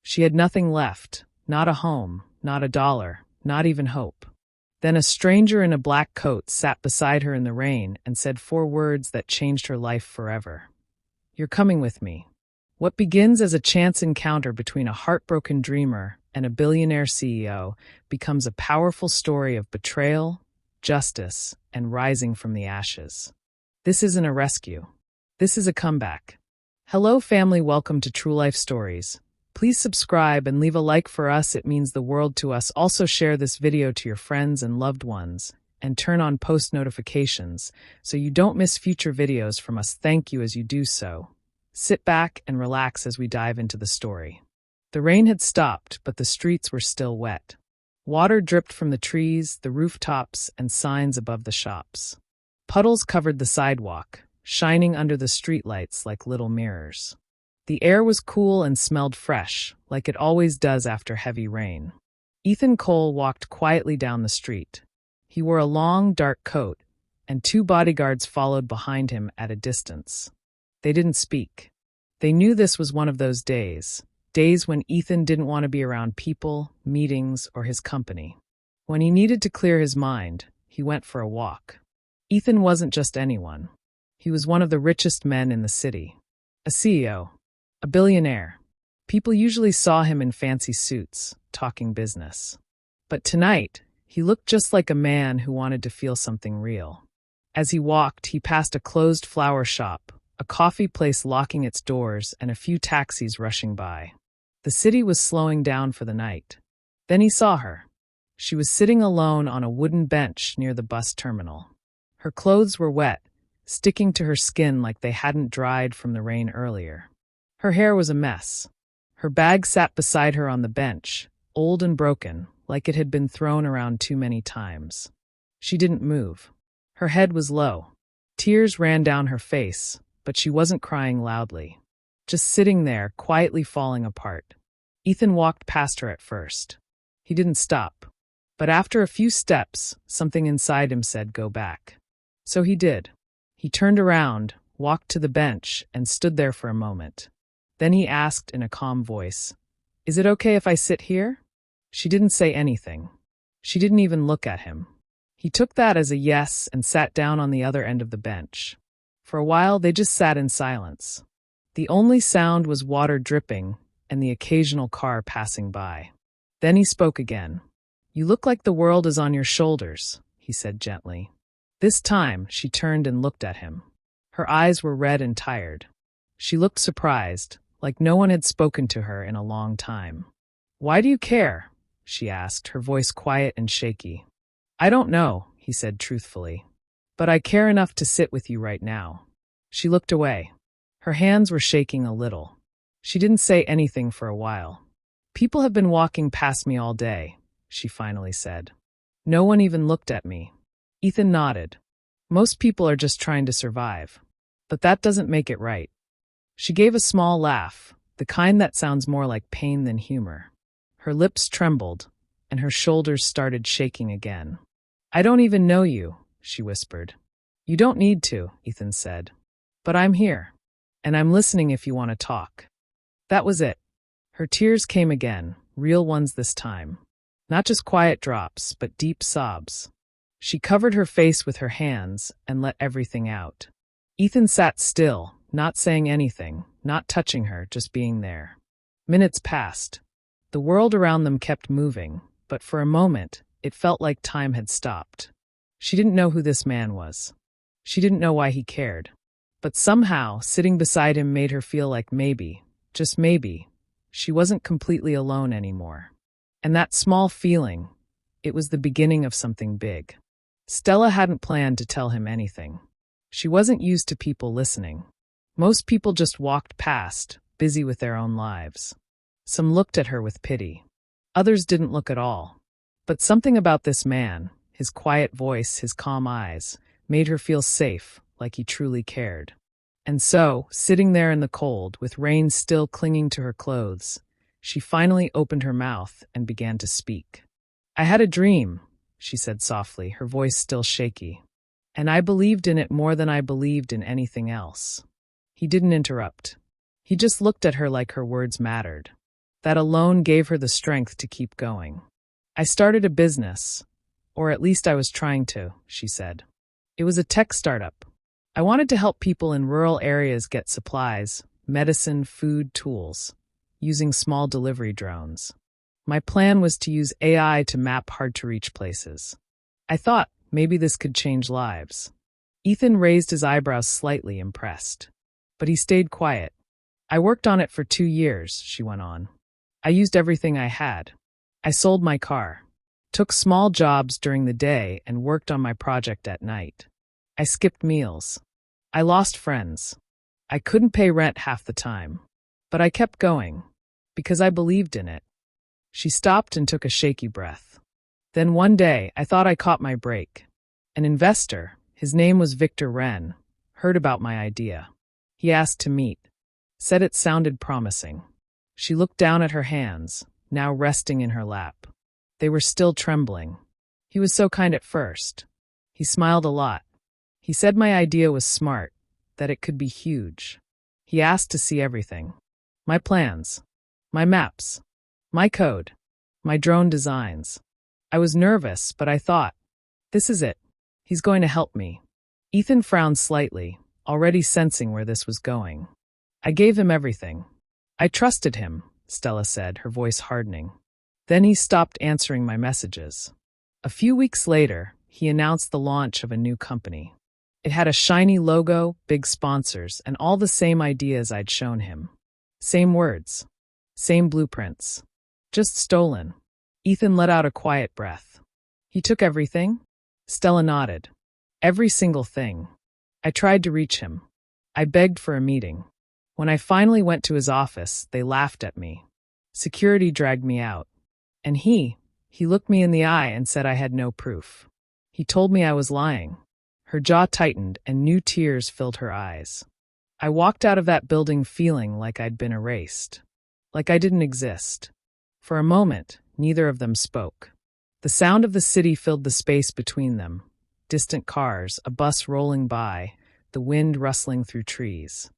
She had nothing left, not a home, not a dollar, not even hope. Then a stranger in a black coat sat beside her in the rain and said 4 words that changed her life forever. "You're coming with me." What begins as a chance encounter between a heartbroken dreamer and a billionaire CEO becomes a powerful story of betrayal, justice, and rising from the ashes. This isn't a rescue. This is a comeback. Hello, family. Welcome to True Life Stories. Please subscribe and leave a like for us. It means the world to us. Also share this video to your friends and loved ones and turn on post notifications so you don't miss future videos from us. Thank you as you do so. Sit back and relax as we dive into the story. The rain had stopped, but the streets were still wet. Water dripped from the trees, the rooftops, and signs above the shops. Puddles covered the sidewalk, shining under the streetlights like little mirrors. The air was cool and smelled fresh, like it always does after heavy rain. Ethan Cole walked quietly down the street. He wore a long, dark coat, and 2 bodyguards followed behind him at a distance. They didn't speak. They knew this was one of those days when Ethan didn't want to be around people, meetings, or his company. When he needed to clear his mind, he went for a walk. Ethan wasn't just anyone. He was one of the richest men in the city. A CEO. A billionaire. People usually saw him in fancy suits, talking business. But tonight, he looked just like a man who wanted to feel something real. As he walked, he passed a closed flower shop, a coffee place locking its doors, and a few taxis rushing by. The city was slowing down for the night. Then he saw her. She was sitting alone on a wooden bench near the bus terminal. Her clothes were wet, sticking to her skin like they hadn't dried from the rain earlier. Her hair was a mess. Her bag sat beside her on the bench, old and broken, like it had been thrown around too many times. She didn't move. Her head was low. Tears ran down her face, but she wasn't crying loudly. Just sitting there, quietly falling apart. Ethan walked past her at first. He didn't stop. But after a few steps, something inside him said, "Go back." So he did. He turned around, walked to the bench, and stood there for a moment. Then he asked in a calm voice, "Is it okay if I sit here?" She didn't say anything. She didn't even look at him. He took that as a yes and sat down on the other end of the bench. For a while, they just sat in silence. The only sound was water dripping and the occasional car passing by. Then he spoke again. "You look like the world is on your shoulders," he said gently. This time, she turned and looked at him. Her eyes were red and tired. She looked surprised, like no one had spoken to her in a long time. "Why do you care?" she asked, her voice quiet and shaky. "I don't know," he said truthfully. "But I care enough to sit with you right now." She looked away. Her hands were shaking a little. She didn't say anything for a while. "People have been walking past me all day," she finally said. "No one even looked at me." Ethan nodded. "Most people are just trying to survive. But that doesn't make it right." She gave a small laugh, the kind that sounds more like pain than humor. Her lips trembled, and her shoulders started shaking again. "I don't even know you," she whispered. "You don't need to," Ethan said. "But I'm here, and I'm listening if you want to talk." That was it. Her tears came again, real ones this time. Not just quiet drops, but deep sobs. She covered her face with her hands and let everything out. Ethan sat still, not saying anything, not touching her, just being there. Minutes passed. The world around them kept moving, but for a moment, it felt like time had stopped. She didn't know who this man was. She didn't know why he cared. But somehow, sitting beside him made her feel like maybe, just maybe, she wasn't completely alone anymore. And that small feeling, it was the beginning of something big. Stella hadn't planned to tell him anything. She wasn't used to people listening. Most people just walked past, busy with their own lives. Some looked at her with pity. Others didn't look at all. But something about this man, his quiet voice, his calm eyes, made her feel safe, like he truly cared. And so, sitting there in the cold, with rain still clinging to her clothes, she finally opened her mouth and began to speak. "I had a dream," she said softly, her voice still shaky. "And I believed in it more than I believed in anything else." He didn't interrupt. He just looked at her like her words mattered. That alone gave her the strength to keep going. I started a business, or at least I was trying to, she said. It was a tech startup. I wanted to help people in rural areas get supplies, medicine, food, tools, using small delivery drones. My plan was to use AI to map hard-to-reach places. I thought maybe this could change lives. Ethan raised his eyebrows slightly, impressed. But he stayed quiet. I worked on it for 2 years, she went on. I used everything I had. I sold my car, took small jobs during the day, and worked on my project at night. I skipped meals. I lost friends. I couldn't pay rent half the time. But I kept going, because I believed in it. She stopped and took a shaky breath. Then one day, I thought I caught my break. An investor, his name was Victor Wren, heard about my idea. He asked to meet. Said it sounded promising. She looked down at her hands, now resting in her lap. They were still trembling. He was so kind at first. He smiled a lot. He said my idea was smart, that it could be huge. He asked to see everything. My plans. My maps. My code. My drone designs. I was nervous, but I thought, this is it. He's going to help me. Ethan frowned slightly, already sensing where this was going. I gave him everything. I trusted him, Stella said, her voice hardening. Then he stopped answering my messages. A few weeks later, he announced the launch of a new company. It had a shiny logo, big sponsors, and all the same ideas I'd shown him. Same words. Same blueprints. Just stolen. Ethan let out a quiet breath. He took everything? Stella nodded. Every single thing. I tried to reach him. I begged for a meeting. When I finally went to his office, they laughed at me. Security dragged me out. And he looked me in the eye and said I had no proof. He told me I was lying. Her jaw tightened and new tears filled her eyes. I walked out of that building feeling like I'd been erased. Like I didn't exist. For a moment, neither of them spoke. The sound of the city filled the space between them. Distant cars, a bus rolling by, the wind rustling through trees.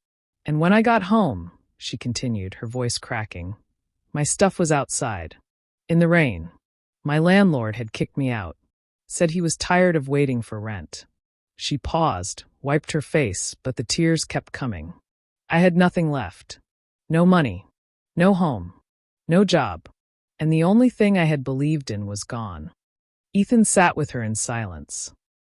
And when I got home, she continued, her voice cracking, my stuff was outside. In the rain. My landlord had kicked me out. Said he was tired of waiting for rent. She paused, wiped her face, but the tears kept coming. I had nothing left. No money. No home. No job. And the only thing I had believed in was gone. Ethan sat with her in silence.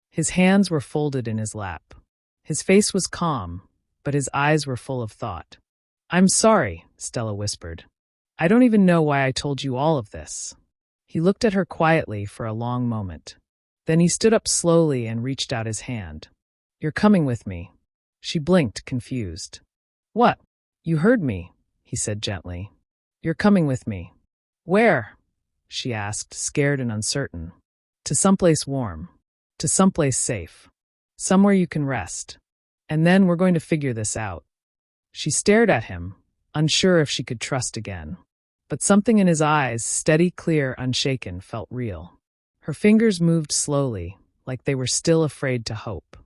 His hands were folded in his lap. His face was calm, but his eyes were full of thought. I'm sorry, Stella whispered. I don't even know why I told you all of this. He looked at her quietly for a long moment. Then he stood up slowly and reached out his hand. You're coming with me. She blinked, confused. What? You heard me, he said gently. You're coming with me. Where? She asked, scared and uncertain. To someplace warm. To someplace safe. Somewhere you can rest. And then we're going to figure this out. She stared at him, unsure if she could trust again. But something in his eyes, steady, clear, unshaken, felt real. Her fingers moved slowly, like they were still afraid to hope.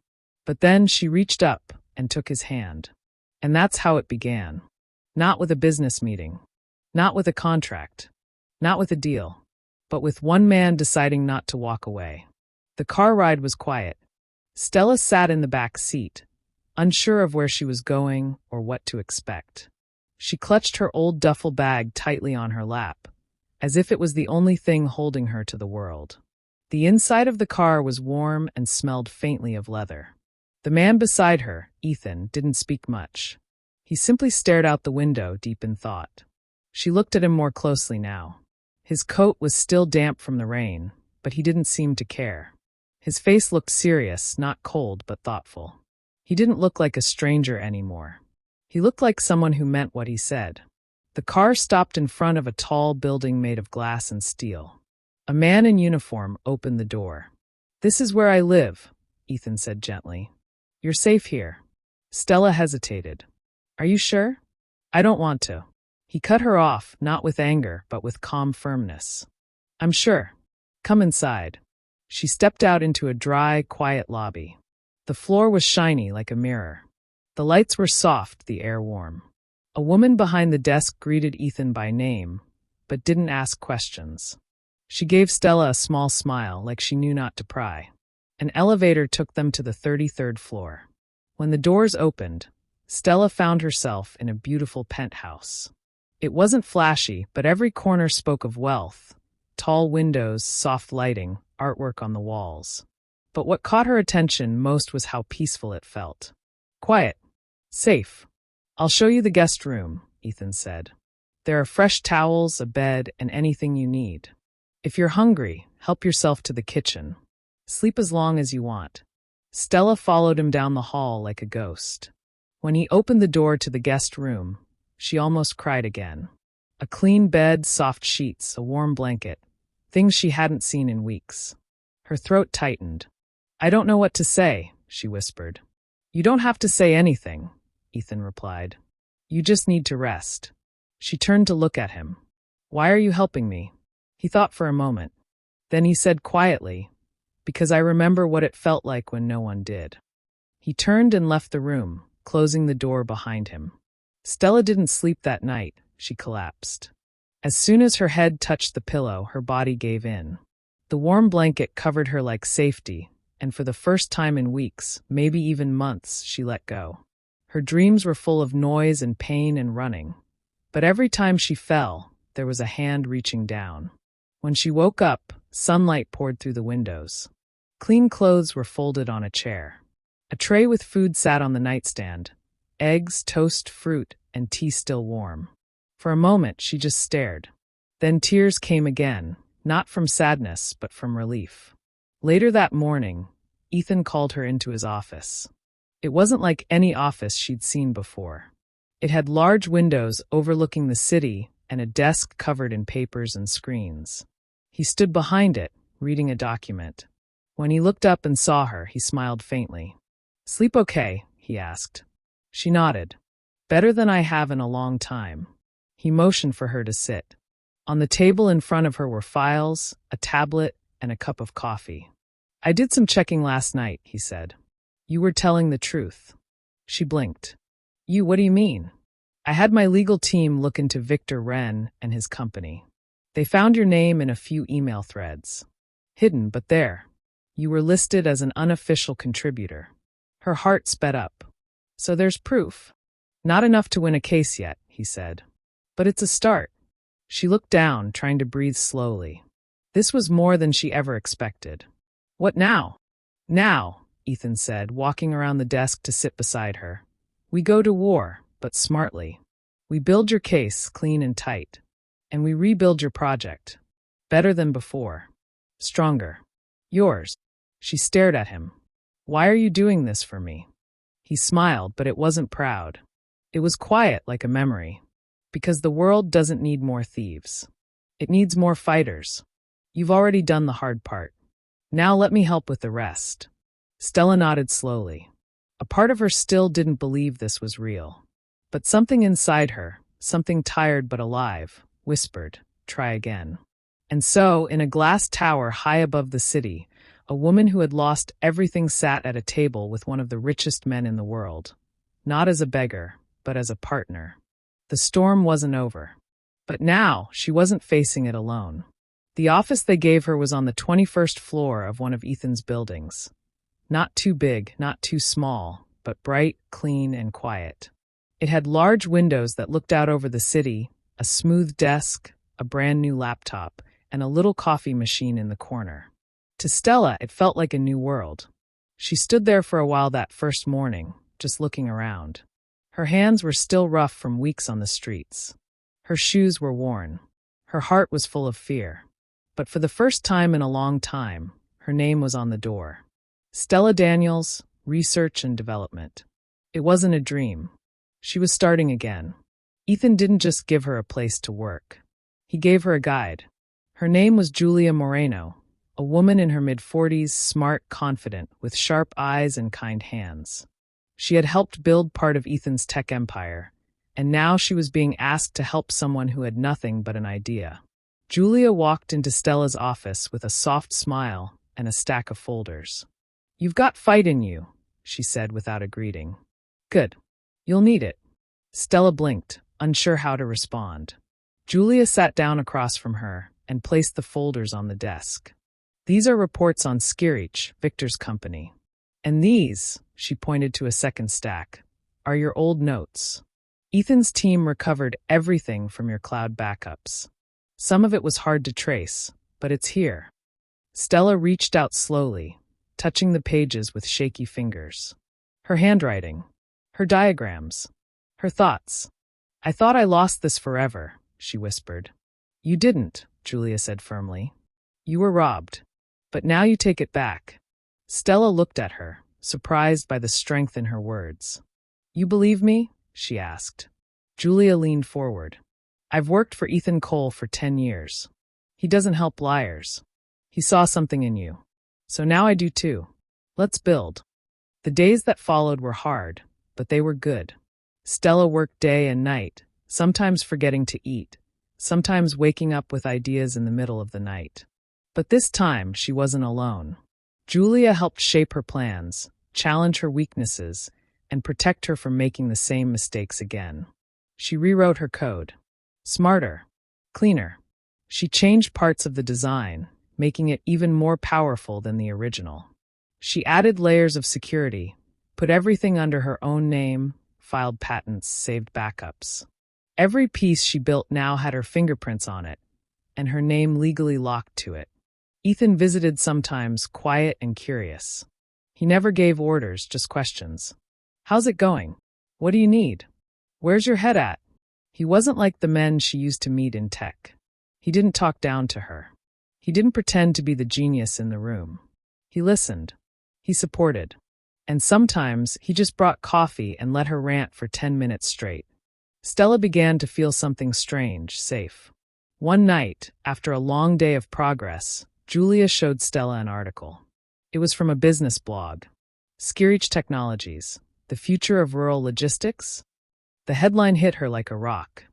But then she reached up and took his hand. And that's how it began. Not with a business meeting. Not with a contract. Not with a deal, but with one man deciding not to walk away. The car ride was quiet. Stella sat in the back seat, unsure of where she was going or what to expect. She clutched her old duffel bag tightly on her lap, as if it was the only thing holding her to the world. The inside of the car was warm and smelled faintly of leather. The man beside her, Ethan, didn't speak much. He simply stared out the window, deep in thought. She looked at him more closely now. His coat was still damp from the rain, but he didn't seem to care. His face looked serious, not cold, but thoughtful. He didn't look like a stranger anymore. He looked like someone who meant what he said. The car stopped in front of a tall building made of glass and steel. A man in uniform opened the door. This is where I live, Ethan said gently. You're safe here. Stella hesitated. Are you sure? I don't want to. He cut her off, not with anger, but with calm firmness. I'm sure. Come inside. She stepped out into a dry, quiet lobby. The floor was shiny like a mirror. The lights were soft, the air warm. A woman behind the desk greeted Ethan by name, but didn't ask questions. She gave Stella a small smile, like she knew not to pry. An elevator took them to the 33rd floor. When the doors opened, Stella found herself in a beautiful penthouse. It wasn't flashy, but every corner spoke of wealth. Tall windows, soft lighting, artwork on the walls. But what caught her attention most was how peaceful it felt. Quiet. Safe. "I'll show you the guest room," Ethan said. "There are fresh towels, a bed, and anything you need. If you're hungry, help yourself to the kitchen. Sleep as long as you want." Stella followed him down the hall like a ghost. When he opened the door to the guest room, she almost cried again. A clean bed, soft sheets, a warm blanket. Things she hadn't seen in weeks. Her throat tightened. "I don't know what to say," she whispered. "You don't have to say anything," Ethan replied. "You just need to rest." She turned to look at him. "Why are you helping me?" He thought for a moment. Then he said quietly, "Because I remember what it felt like when no one did." He turned and left the room, closing the door behind him. Stella didn't sleep that night. She collapsed. As soon as her head touched the pillow, her body gave in. The warm blanket covered her like safety, and for the first time in weeks, maybe even months, she let go. Her dreams were full of noise and pain and running. But every time she fell, there was a hand reaching down. When she woke up, sunlight poured through the windows. Clean clothes were folded on a chair. A tray with food sat on the nightstand. Eggs, toast, fruit, and tea still warm. For a moment, she just stared. Then tears came again, not from sadness, but from relief. Later that morning, Ethan called her into his office. It wasn't like any office she'd seen before. It had large windows overlooking the city and a desk covered in papers and screens. He stood behind it, reading a document. When he looked up and saw her, he smiled faintly. "Sleep okay?" he asked. She nodded. "Better than I have in a long time." He motioned for her to sit. On the table in front of her were files, a tablet, and a cup of coffee. "I did some checking last night," he said. "You were telling the truth." She blinked. "You, what do you mean?" "I had my legal team look into Victor Wren and his company. They found your name in a few email threads. Hidden, but there. You were listed as an unofficial contributor." Her heart sped up. "So there's proof." "Not enough to win a case yet," he said. "But it's a start." She looked down, trying to breathe slowly. This was more than she ever expected. "What now?" "Now," Ethan said, walking around the desk to sit beside her. "We go to war, but smartly. We build your case clean and tight. And we rebuild your project. Better than before. Stronger. Yours." She stared at him. "Why are you doing this for me?" He smiled, but it wasn't proud. It was quiet, like a memory. "Because the world doesn't need more thieves. It needs more fighters. You've already done the hard part. Now let me help with the rest." Stella nodded slowly. A part of her still didn't believe this was real. But something inside her, something tired but alive, whispered, "Try again." And so, in a glass tower high above the city, a woman who had lost everything sat at a table with one of the richest men in the world. Not as a beggar, but as a partner. The storm wasn't over. But now, she wasn't facing it alone. The office they gave her was on the 21st floor of one of Ethan's buildings. Not too big, not too small, but bright, clean, and quiet. It had large windows that looked out over the city, a smooth desk, a brand new laptop, and a little coffee machine in the corner. To Stella, it felt like a new world. She stood there for a while that first morning, just looking around. Her hands were still rough from weeks on the streets. Her shoes were worn. Her heart was full of fear. But for the first time in a long time, her name was on the door. Stella Daniels, Research and Development. It wasn't a dream. She was starting again. Ethan didn't just give her a place to work. He gave her a guide. Her name was Julia Moreno, a woman in her mid-40s, smart, confident, with sharp eyes and kind hands. She had helped build part of Ethan's tech empire, and now she was being asked to help someone who had nothing but an idea. Julia walked into Stella's office with a soft smile and a stack of folders. "You've got fight in you," she said without a greeting. "Good. You'll need it." Stella blinked, unsure how to respond. Julia sat down across from her and placed the folders on the desk. These are reports on Skirich, Victor's company. And these, she pointed to a second stack, are your old notes. Ethan's team recovered everything from your cloud backups. Some of it was hard to trace, but it's here. Stella reached out slowly, touching the pages with shaky fingers. Her handwriting, her diagrams, her thoughts. I thought I lost this forever, she whispered. You didn't, Julia said firmly. You were robbed. But now you take it back. Stella looked at her, surprised by the strength in her words. You believe me? She asked. Julia leaned forward. I've worked for Ethan Cole for 10 years. He doesn't help liars. He saw something in you. So now I do too. Let's build. The days that followed were hard, but they were good. Stella worked day and night, sometimes forgetting to eat, sometimes waking up with ideas in the middle of the night. But this time, she wasn't alone. Julia helped shape her plans, challenge her weaknesses, and protect her from making the same mistakes again. She rewrote her code. Smarter, cleaner. She changed parts of the design, making it even more powerful than the original. She added layers of security, put everything under her own name, filed patents, saved backups. Every piece she built now had her fingerprints on it, and her name legally locked to it. Ethan visited sometimes, quiet and curious. He never gave orders, just questions. How's it going? What do you need? Where's your head at? He wasn't like the men she used to meet in tech. He didn't talk down to her. He didn't pretend to be the genius in the room. He listened. He supported. And sometimes he just brought coffee and let her rant for 10 minutes straight. Stella began to feel something strange, safe. One night, after a long day of progress, Julia showed Stella an article. It was from a business blog. Skirich Technologies, the future of rural logistics? The headline hit her like a rock.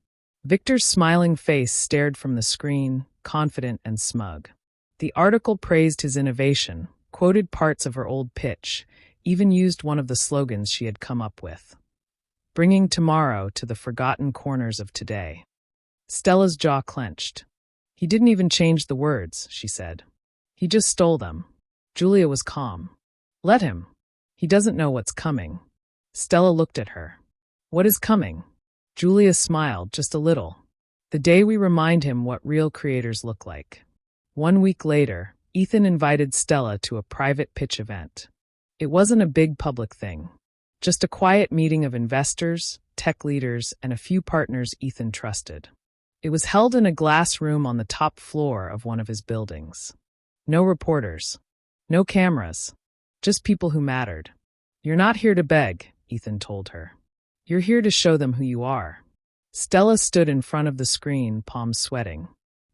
Victor's smiling face stared from the screen, confident and smug. The article praised his innovation, quoted parts of her old pitch, even used one of the slogans she had come up with. Bringing tomorrow to the forgotten corners of today. Stella's jaw clenched. He didn't even change the words, she said. He just stole them. Julia was calm. Let him. He doesn't know what's coming. Stella looked at her. What is coming? Julia smiled just a little. The day we remind him what real creators look like. 1 week later, Ethan invited Stella to a private pitch event. It wasn't a big public thing. Just a quiet meeting of investors, tech leaders, and a few partners Ethan trusted. It was held in a glass room on the top floor of one of his buildings. No reporters. No cameras. Just people who mattered. You're not here to beg, Ethan told her. You're here to show them who you are. Stella stood in front of the screen, palms sweating.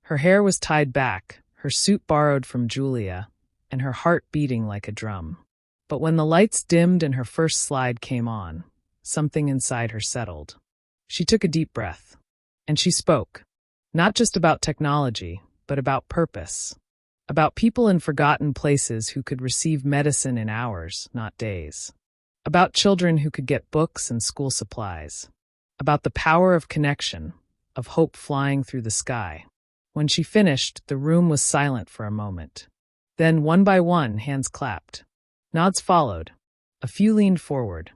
Her hair was tied back, her suit borrowed from Julia, and her heart beating like a drum. But when the lights dimmed and her first slide came on, something inside her settled. She took a deep breath. And she spoke. Not just about technology, but about purpose. About people in forgotten places who could receive medicine in hours, not days. About children who could get books and school supplies. About the power of connection, of hope flying through the sky. When she finished, the room was silent for a moment. Then, one by one, hands clapped. Nods followed. A few leaned forward.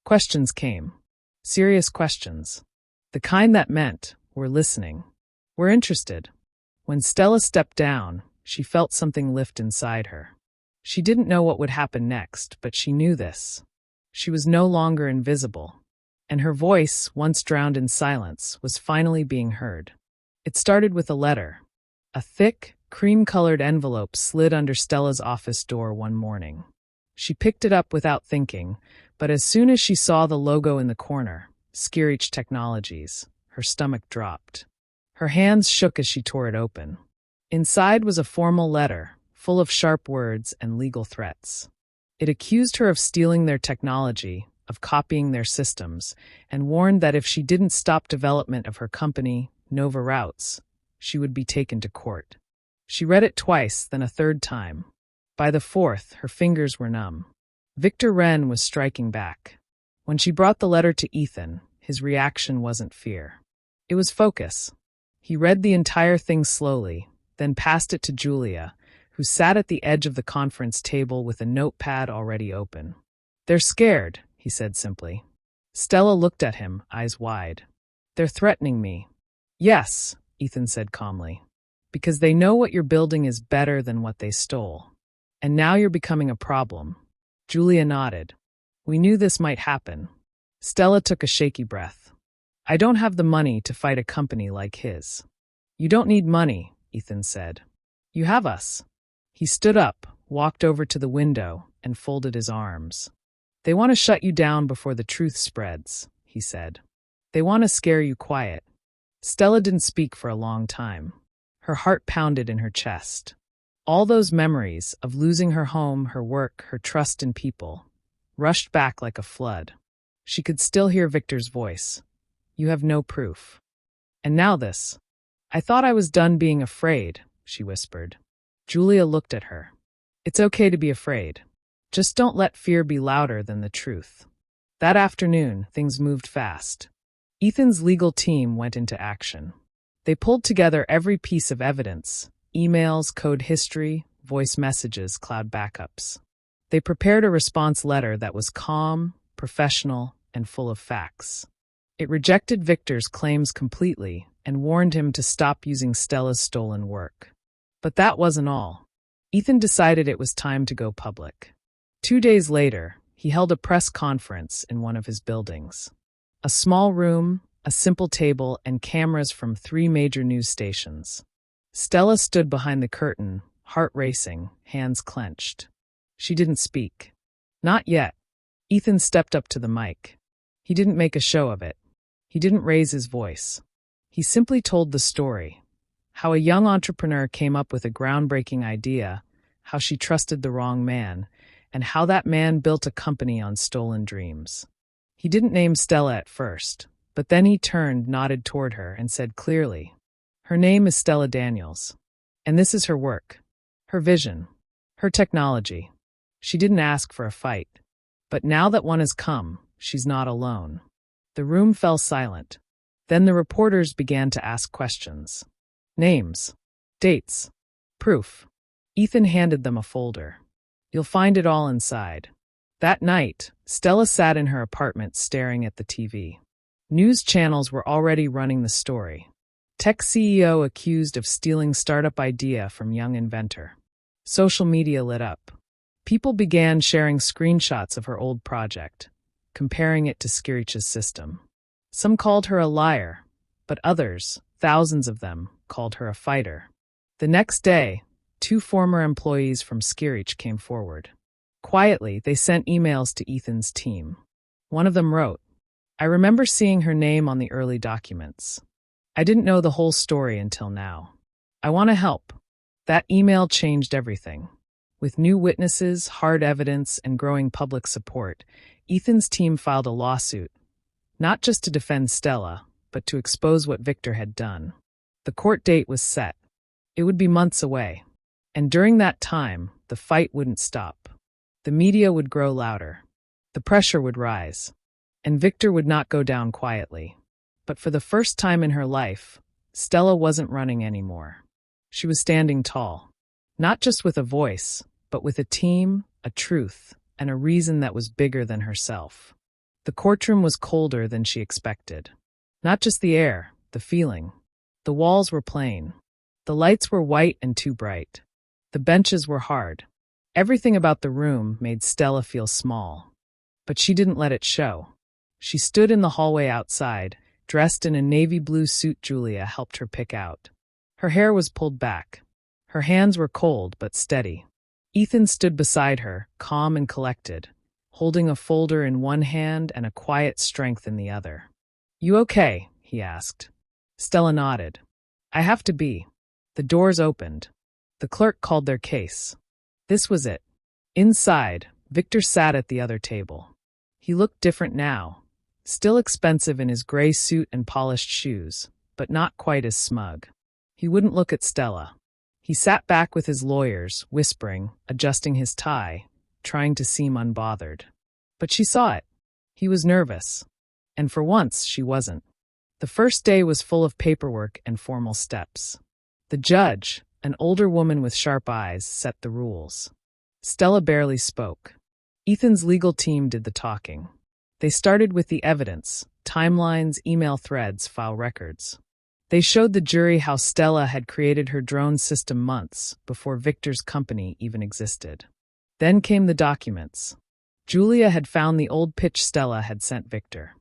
Questions came. Serious questions. The kind that meant, we're listening. We're interested. When Stella stepped down, she felt something lift inside her. She didn't know what would happen next, but she knew this. She was no longer invisible. And her voice, once drowned in silence, was finally being heard. It started with a letter. A thick, cream-colored envelope slid under Stella's office door one morning. She picked it up without thinking, but as soon as she saw the logo in the corner, Skirich Technologies, her stomach dropped. Her hands shook as she tore it open. Inside was a formal letter, full of sharp words and legal threats. It accused her of stealing their technology, of copying their systems, and warned that if she didn't stop development of her company, Nova Routes, she would be taken to court. She read it twice, then a third time. By the fourth, her fingers were numb. Victor Wren was striking back. When she brought the letter to Ethan, his reaction wasn't fear. It was focus. He read the entire thing slowly, then passed it to Julia, who sat at the edge of the conference table with a notepad already open. "They're scared," he said simply. Stella looked at him, eyes wide. "They're threatening me." "Yes," Ethan said calmly. "Because they know what you're building is better than what they stole. And now you're becoming a problem." Julia nodded. "We knew this might happen." Stella took a shaky breath. "I don't have the money to fight a company like his." "You don't need money," Ethan said. "You have us." He stood up, walked over to the window, and folded his arms. "They want to shut you down before the truth spreads," he said. "They want to scare you quiet." Stella didn't speak for a long time. Her heart pounded in her chest. All those memories of losing her home, her work, her trust in people, rushed back like a flood. She could still hear Victor's voice. "You have no proof. And now this." "I thought I was done being afraid," she whispered. Julia looked at her. "It's okay to be afraid. Just don't let fear be louder than the truth." That afternoon, things moved fast. Ethan's legal team went into action. They pulled together every piece of evidence: emails, code history, voice messages, cloud backups. They prepared a response letter that was calm, professional, and full of facts. It rejected Victor's claims completely and warned him to stop using Stella's stolen work. But that wasn't all. Ethan decided it was time to go public. 2 days later, he held a press conference in one of his buildings. A small room, a simple table, and cameras from 3 major news stations. Stella stood behind the curtain, heart racing, hands clenched. She didn't speak. Not yet. Ethan stepped up to the mic. He didn't make a show of it. He didn't raise his voice. He simply told the story. How a young entrepreneur came up with a groundbreaking idea, how she trusted the wrong man, and how that man built a company on stolen dreams. He didn't name Stella at first, but then he turned, nodded toward her, and said clearly, "Her name is Stella Daniels, and this is her work, her vision, her technology." She didn't ask for a fight, but now that one has come, she's not alone. The room fell silent. Then the reporters began to ask questions. Names, dates, proof. Ethan handed them a folder. "You'll find it all inside." That night, Stella sat in her apartment staring at the TV. News channels were already running the story. Tech CEO accused of stealing startup idea from young inventor. Social media lit up. People began sharing screenshots of her old project, comparing it to Skirich's system. Some called her a liar, but others, thousands of them, called her a fighter. The next day, 2 former employees from Skirich came forward. Quietly, they sent emails to Ethan's team. One of them wrote, "I remember seeing her name on the early documents. I didn't know the whole story until now. I want to help." That email changed everything. With new witnesses, hard evidence, and growing public support, Ethan's team filed a lawsuit, not just to defend Stella, but to expose what Victor had done. The court date was set. It would be months away. And during that time, the fight wouldn't stop. The media would grow louder. The pressure would rise. And Victor would not go down quietly. But for the first time in her life, Stella wasn't running anymore. She was standing tall. Not just with a voice, but with a team, a truth, and a reason that was bigger than herself. The courtroom was colder than she expected. Not just the air, the feeling. The walls were plain. The lights were white and too bright. The benches were hard. Everything about the room made Stella feel small. But she didn't let it show. She stood in the hallway outside, dressed in a navy blue suit Julia helped her pick out. Her hair was pulled back. Her hands were cold but steady. Ethan stood beside her, calm and collected, holding a folder in one hand and a quiet strength in the other. "You okay?" he asked. Stella nodded. "I have to be." The doors opened. The clerk called their case. This was it. Inside, Victor sat at the other table. He looked different now, still expensive in his gray suit and polished shoes, but not quite as smug. He wouldn't look at Stella. He sat back with his lawyers, whispering, adjusting his tie, trying to seem unbothered. But she saw it. He was nervous. And for once, she wasn't. The first day was full of paperwork and formal steps. The judge, an older woman with sharp eyes, set the rules. Stella barely spoke. Ethan's legal team did the talking. They started with the evidence: timelines, email threads, file records. They showed the jury how Stella had created her drone system months before Victor's company even existed. Then came the documents. Julia had found the old pitch Stella had sent Victor.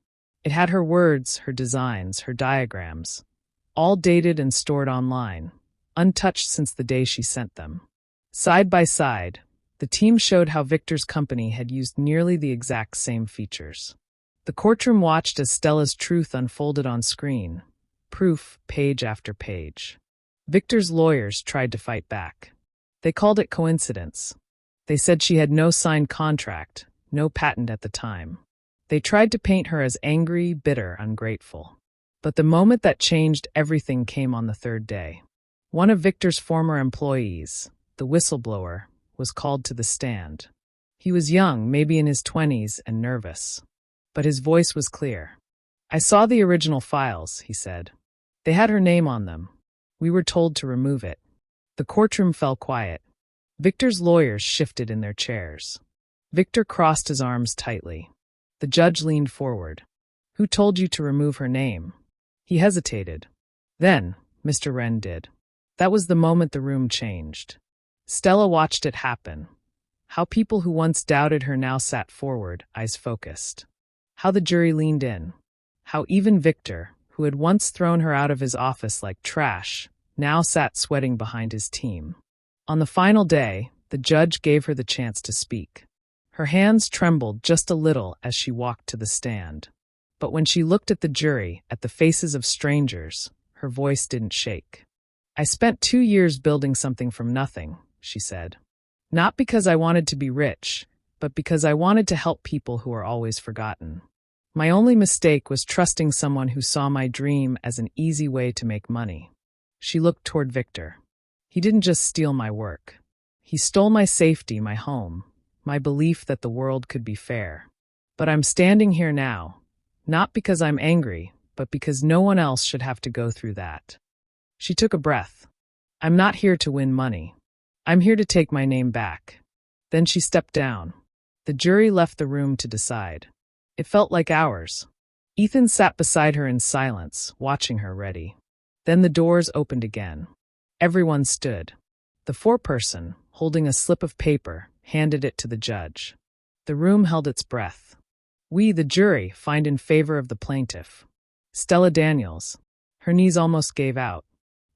It had her words, her designs, her diagrams, all dated and stored online, untouched since the day she sent them. Side by side, the team showed how Victor's company had used nearly the exact same features. The courtroom watched as Stella's truth unfolded on screen, proof page after page. Victor's lawyers tried to fight back. They called it coincidence. They said she had no signed contract, no patent at the time. They tried to paint her as angry, bitter, ungrateful. But the moment that changed everything came on the third day. One of Victor's former employees, the whistleblower, was called to the stand. He was young, maybe in his 20s, and nervous. But his voice was clear. "I saw the original files," he said. "They had her name on them. We were told to remove it." The courtroom fell quiet. Victor's lawyers shifted in their chairs. Victor crossed his arms tightly. The judge leaned forward. "Who told you to remove her name?" He hesitated. Then, Mr. Wren did. That was the moment the room changed. Stella watched it happen. How people who once doubted her now sat forward, eyes focused. How the jury leaned in. How even Victor, who had once thrown her out of his office like trash, now sat sweating behind his team. On the final day, the judge gave her the chance to speak. Her hands trembled just a little as she walked to the stand. But when she looked at the jury, at the faces of strangers, her voice didn't shake. "I spent 2 years building something from nothing," she said. "Not because I wanted to be rich, but because I wanted to help people who are always forgotten. My only mistake was trusting someone who saw my dream as an easy way to make money." She looked toward Victor. "He didn't just steal my work. He stole my safety, my home, my belief that the world could be fair. But I'm standing here now, not because I'm angry, but because no one else should have to go through that." She took a breath. "I'm not here to win money. I'm here to take my name back." Then she stepped down. The jury left the room to decide. It felt like hours. Ethan sat beside her in silence, watching her ready. Then the doors opened again. Everyone stood. The foreperson, holding a slip of paper, handed it to the judge. The room held its breath. "We, the jury, find in favor of the plaintiff, Stella Daniels." Her knees almost gave out.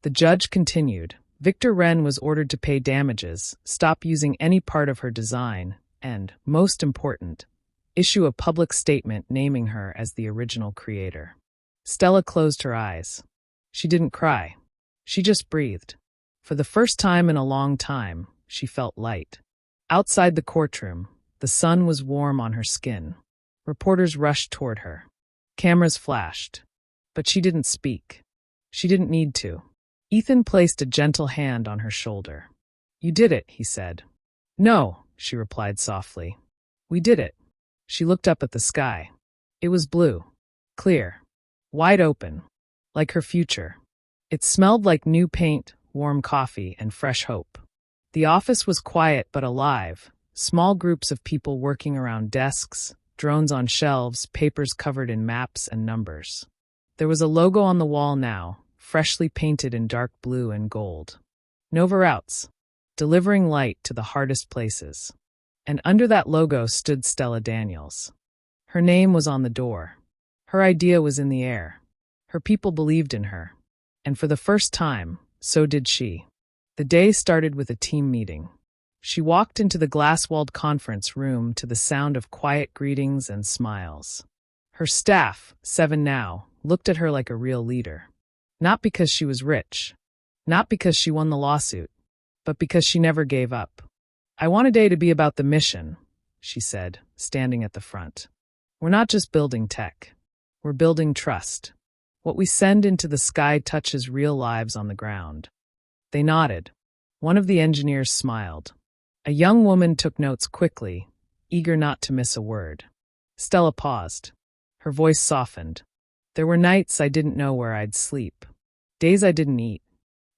The judge continued. "Victor Wren was ordered to pay damages, stop using any part of her design, and, most important, issue a public statement naming her as the original creator." Stella closed her eyes. She didn't cry. She just breathed. For the first time in a long time, she felt light. Outside the courtroom, the sun was warm on her skin. Reporters rushed toward her. Cameras flashed. But she didn't speak. She didn't need to. Ethan placed a gentle hand on her shoulder. "You did it," he said. "No," she replied softly. "We did it." She looked up at the sky. It was blue, clear, wide open, like her future. It smelled like new paint, warm coffee, and fresh hope. The office was quiet but alive, small groups of people working around desks, drones on shelves, papers covered in maps and numbers. There was a logo on the wall now, freshly painted in dark blue and gold. Nova Routes, delivering light to the hardest places. And under that logo stood Stella Daniels. Her name was on the door. Her idea was in the air. Her people believed in her. And for the first time, so did she. The day started with a team meeting. She walked into the glass-walled conference room to the sound of quiet greetings and smiles. Her staff, 7 now, looked at her like a real leader. Not because she was rich, not because she won the lawsuit, but because she never gave up. "I want today to be about the mission," she said, standing at the front. "We're not just building tech. We're building trust. What we send into the sky touches real lives on the ground." They nodded. One of the engineers smiled. A young woman took notes quickly, eager not to miss a word. Stella paused. Her voice softened. There were nights I didn't know where I'd sleep. Days I didn't eat.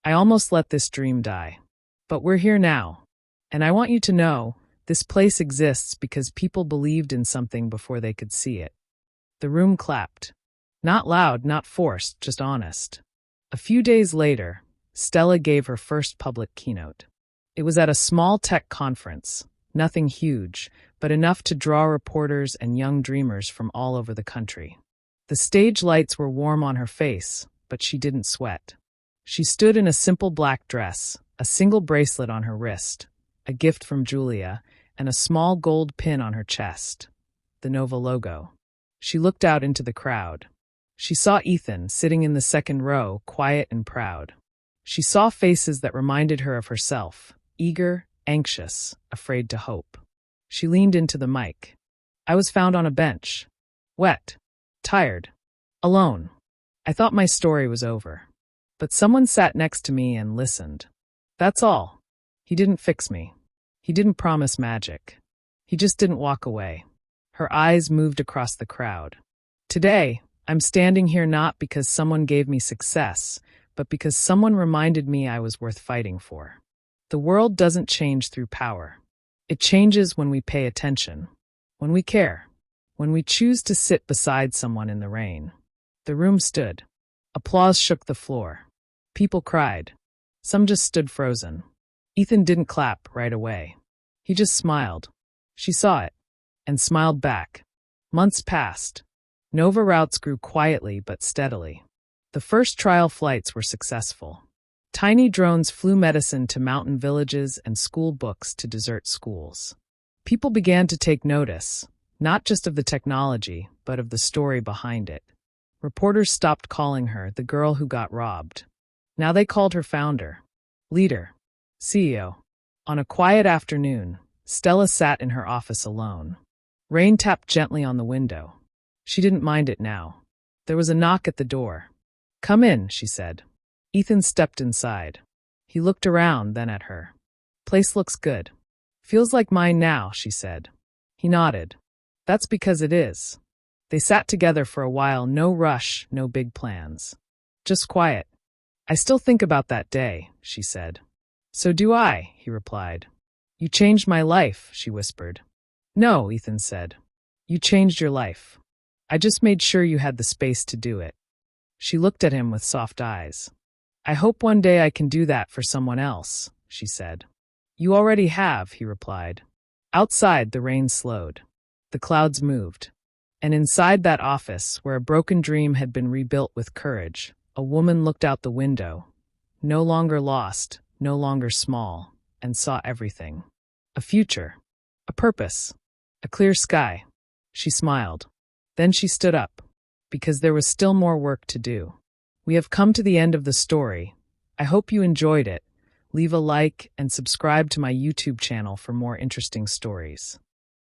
I almost let this dream die. But we're here now. And I want you to know, this place exists because people believed in something before they could see it. The room clapped. Not loud, not forced, just honest. A few days later, Stella gave her first public keynote. It was at a small tech conference, nothing huge, but enough to draw reporters and young dreamers from all over the country. The stage lights were warm on her face, but she didn't sweat. She stood in a simple black dress, a single bracelet on her wrist, a gift from Julia, and a small gold pin on her chest, the Nova logo. She looked out into the crowd. She saw Ethan sitting in the second row, quiet and proud. She saw faces that reminded her of herself, eager, anxious, afraid to hope. She leaned into the mic. I was found on a bench, wet, tired, alone. I thought my story was over. But someone sat next to me and listened. That's all. He didn't fix me. He didn't promise magic. He just didn't walk away. Her eyes moved across the crowd. Today, I'm standing here not because someone gave me success, but because someone reminded me I was worth fighting for. The world doesn't change through power. It changes when we pay attention, when we care, when we choose to sit beside someone in the rain. The room stood. Applause shook the floor. People cried. Some just stood frozen. Ethan didn't clap right away. He just smiled. She saw it, and smiled back. Months passed. Nova routes grew quietly but steadily. The first trial flights were successful. Tiny drones flew medicine to mountain villages and school books to desert schools. People began to take notice, not just of the technology, but of the story behind it. Reporters stopped calling her the girl who got robbed. Now they called her founder, leader, CEO. On a quiet afternoon, Stella sat in her office alone. Rain tapped gently on the window. She didn't mind it now. There was a knock at the door. Come in, she said. Ethan stepped inside. He looked around, then at her. Place looks good. Feels like mine now, she said. He nodded. That's because it is. They sat together for a while, no rush, no big plans. Just quiet. I still think about that day, she said. So do I, he replied. You changed my life, she whispered. No, Ethan said. You changed your life. I just made sure you had the space to do it. She looked at him with soft eyes. I hope one day I can do that for someone else, she said. You already have, he replied. Outside, the rain slowed. The clouds moved. And inside that office, where a broken dream had been rebuilt with courage, a woman looked out the window, no longer lost, no longer small, and saw everything. A future, a purpose, a clear sky. She smiled. Then she stood up, because there was still more work to do. We have come to the end of the story. I hope you enjoyed it. Leave a like and subscribe to my YouTube channel for more interesting stories.